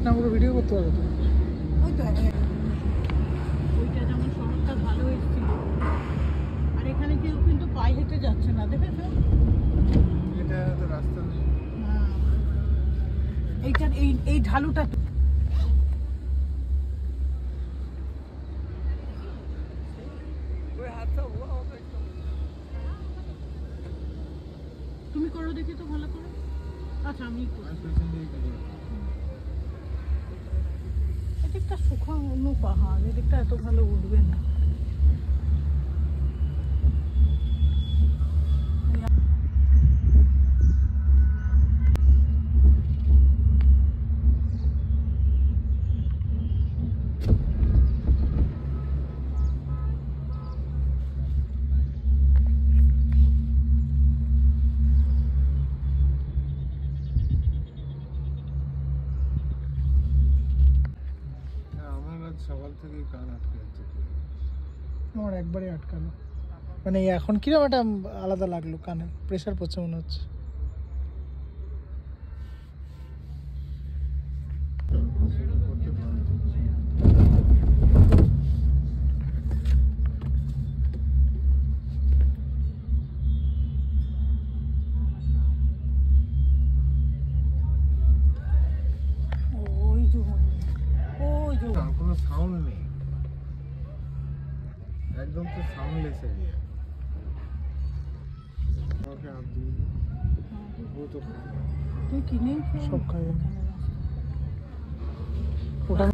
না পুরো ভিডিও করতে পারবে তো। ওই তো ওইটা যেমন শহরটা ভালো এসেছিল, আর এখানে কেউ কিন্তু পায়ে হেঁটে যাচ্ছে না, দেখেছো? এটা তো রাস্তা নেই। হ্যাঁ, এইটার এই ঢালুটা তুমি করো দেখি তো ভালো করে। আচ্ছা আমি এদিকটা শুকনো পাহাড়, এদিকটা এত ভালো উঠবে না। সকাল থেকে কান আটকে যাচ্ছে। আমার একবারে আটকালো, মানে এখন কিরকম একটা আলাদা লাগলো, কানে প্রেশার পড়ছে মনে হচ্ছে। কোনো সাউন্ড নেই, একদম তো সাউন্ডলেস এরিয়া। ওকে আপ দিই ও তো তুই কিনে সব খাই ওটা।